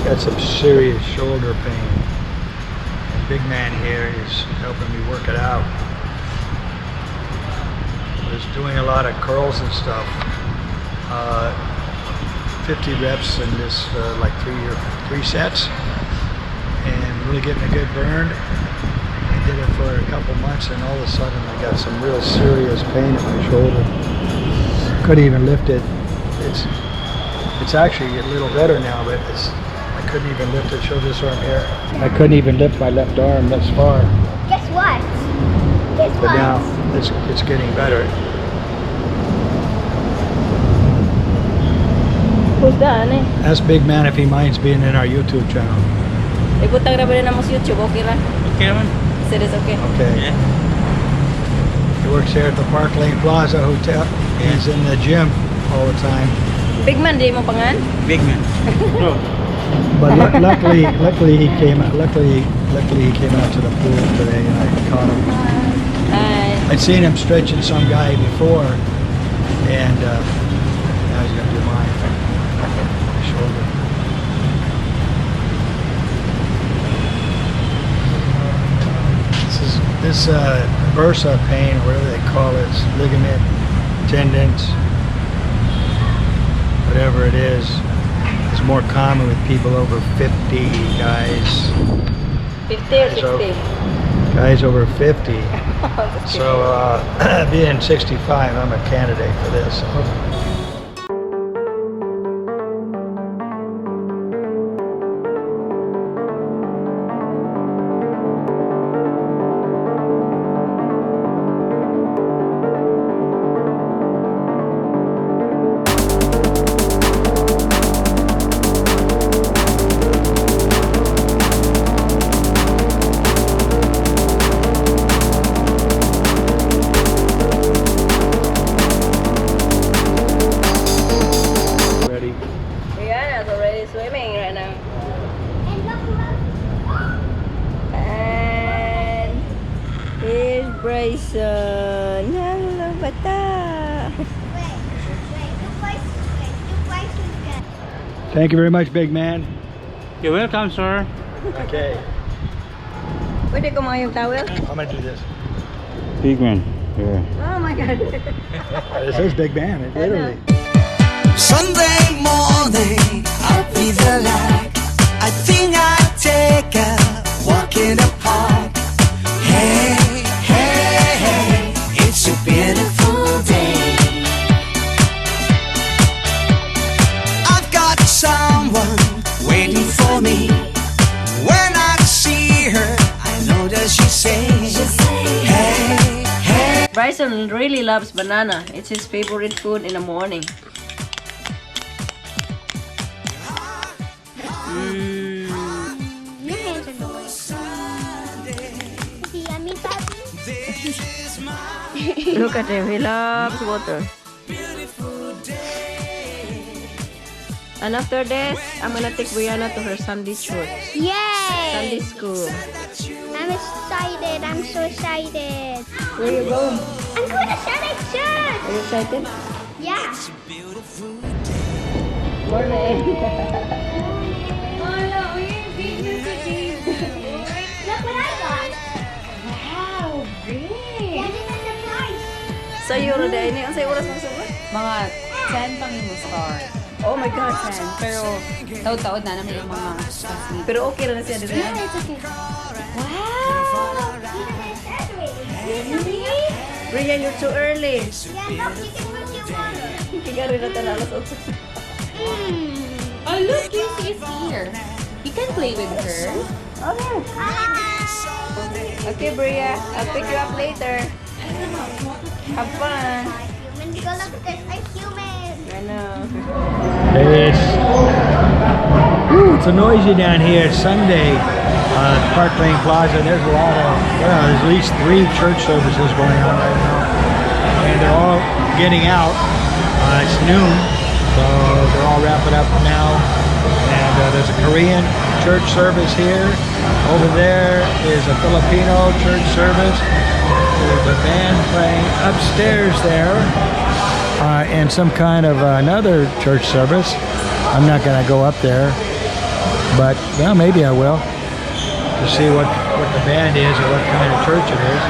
got some serious shoulder pain. And big man here is helping me work it out. I was doing a lot of curls and stuff. 50 reps in this like three sets, and really getting a good burn. I did it for a couple months, and all of a sudden I got some real serious pain in my shoulder. Couldn't even lift it. It's actually a little better now, but I couldn't even lift it. Show this arm here. I couldn't even lift my left arm this far. Guess what? Guess But what? now it's getting better. Who's that, eh? Ask Big Man if he minds being in our YouTube channel. Ibutang na ba rin mo sa YouTube? Okay lang? Okay naman. Is it okay? Okay. Yeah. He works here at the Park Lane Plaza Hotel. He's in the gym all the time. Big man, di mo pangan? Big man. Bro. But luckily he came out. Luckily he came out to the pool today, and I caught him. I'd seen him stretching some guy before, and now he's gonna do mine. Shoulder. This bursa pain, or whatever they call it, ligament, tendons, whatever it is more common with people over 50, guys. 50 or 60? Guys over 50. So being 65, I'm a candidate for this. Bryson, hello bata. Thank you very much, big man. You're welcome, sir. Okay. Pwede ko mga yung towel? I'm gonna do this. Big man. Yeah. Oh my god. This is big man, literally. Sunday morning, I'll be the light. I think I'll take a walk in the park. Hey, hey, hey, it's a beautiful day. I've got someone waiting for me. When I see her, I know that she says, hey, hey. Bryson really loves banana. It's his favorite food in the morning. Look at him, he loves water. And after this, I'm gonna take Brianna to her Sunday church. Yay! Sunday school. I'm excited. I'm so excited. Where you going? I'm going to Sunday church. Are you excited? Yeah. Morning. Look what I got. Wow, big. So you already, ano sa'yo oras mo sa ba? Mga 10 pang yung star. Oh my God, 10. Pero taod-taod na naman yung mga classmates. pero okay na siya dito. Yeah, it's okay. Wow. Really? Brian, you're too early. Yeah, look, you can put your water. Kigari na tayo alas 8. Oh, look, Casey is here. You can play with her. Okay. Okay, Bria. I'll pick you up later. Have fun. Human, go look at this. I'm human. I know. Hey, it's so noisy down here. It's Sunday, Park Lane Plaza. There's a lot of, well, there's at least 3 church services going on right now. And they're all getting out. It's noon, so they're all wrapping up now. And there's a Korean church service here. Over there is a Filipino church service. There's a band playing upstairs there. And some kind of another church service. I'm not going to go up there. But well, maybe I will to see what the band is or what kind of church it is.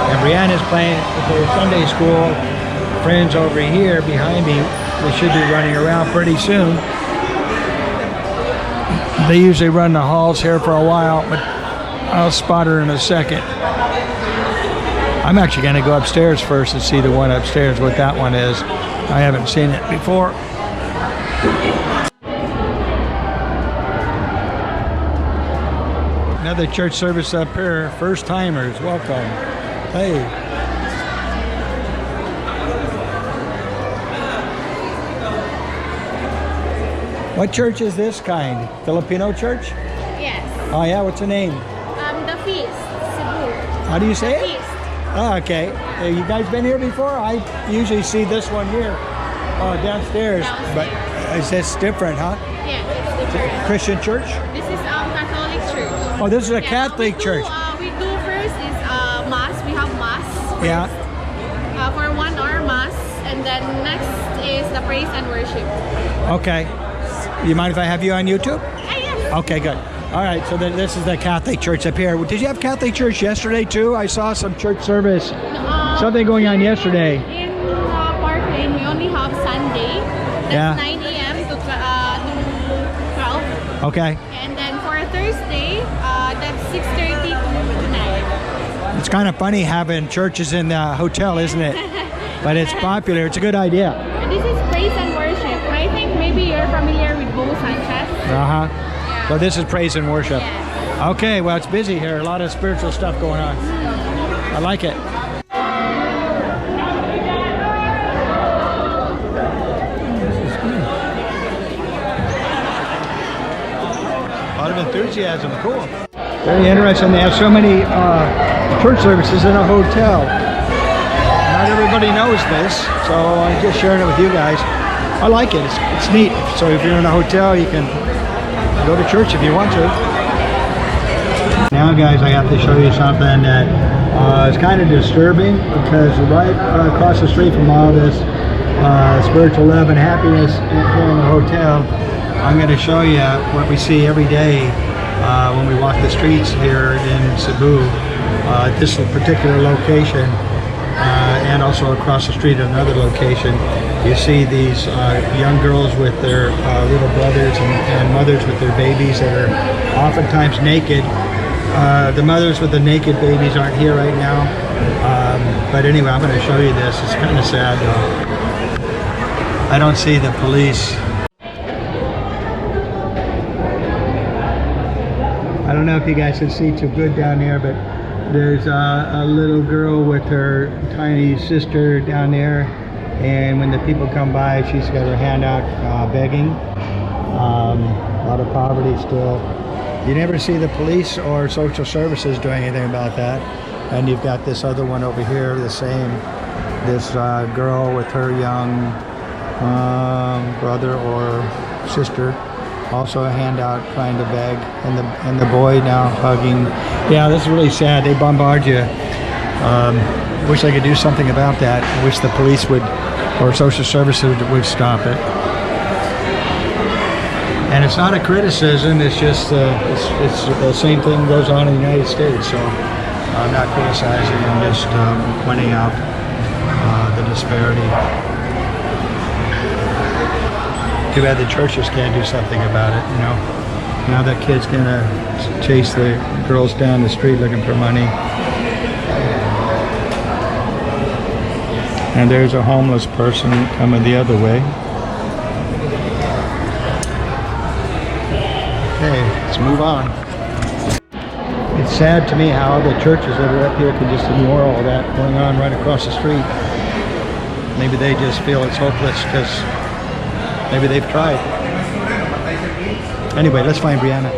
And Brianna's playing with her Sunday school friends over here behind me. They should be running around pretty soon. They usually run the halls here for a while, but I'll spot her in a second. I'm actually going to go upstairs first and see the one upstairs, what that one is. I haven't seen it before. Another church service up here. First timers, welcome. Hey. What church is this kind? Filipino church? Yes. Oh yeah, what's the name? The feast, Cebu. How do you say The it? feast. Oh, okay. You guys been here before? I usually see this one here. Oh, downstairs. But is this different, huh? Yeah, it's different. Christian church? This is Catholic church. Oh, this is a Yeah, Catholic we do, church. We do first is mass. We have mass. First, Yeah. for 1 hour mass, and then next is the praise and worship. Okay. You mind if I have you on YouTube? Yes. Okay, good. All right, so then this is the Catholic church up here. Did you have Catholic church yesterday too? I saw some church service. Something going on yesterday. In Park Lane, we only have Sunday. That's Yeah. 9 a.m. to 12. Okay. And then for Thursday, that's 6:30 to 9. It's kind of funny having churches in the hotel, isn't it? But it's popular. It's a good idea. This is praise and worship. I think maybe you're familiar with Bo Sanchez. Uh-huh. Yeah. So this is praise and worship. Yes. Okay, well, it's busy here. A lot of spiritual stuff going on. I like it. A lot of enthusiasm. Cool. Very interesting. They have so many church services in a hotel. Not everybody knows this, so I'm just sharing it with you guys. I like it. It's neat. So if you're in a hotel, you can go to church if you want to. Now, guys, I have to show you something that is kind of disturbing, because right across the street from all this spiritual love and happiness here in the hotel, I'm going to show you what we see every day when we walk the streets here in Cebu, at this particular location, and also across the street at another location. You see these young girls with their little brothers and mothers with their babies that are oftentimes naked. The mothers with the naked babies aren't here right now, but anyway, I'm going to show you this. It's kind of sad though. I don't see the police. I don't know if you guys can see too good down there, but there's a little girl with her tiny sister down there, and when the people come by, she's got her hand out begging. A lot of poverty still. You never see the police or social services doing anything about that. And you've got this other one over here, the same. This girl with her young brother or sister, also a hand out trying to beg, and the boy now hugging. Yeah, this is really sad. They bombard you. Wish I could do something about that. Wish the police would, or social services would stop it. And it's not a criticism. It's just it's the same thing goes on in the United States. So I'm not criticizing. I'm just pointing out the disparity. Too bad the churches can't do something about it, you know. Now that kid's gonna chase the girls down the street looking for money. And there's a homeless person coming the other way. Okay, let's move on. It's sad to me how the churches that are up here can just ignore all that going on right across the street. Maybe they just feel it's hopeless because maybe they've tried. Anyway, let's find Brianna.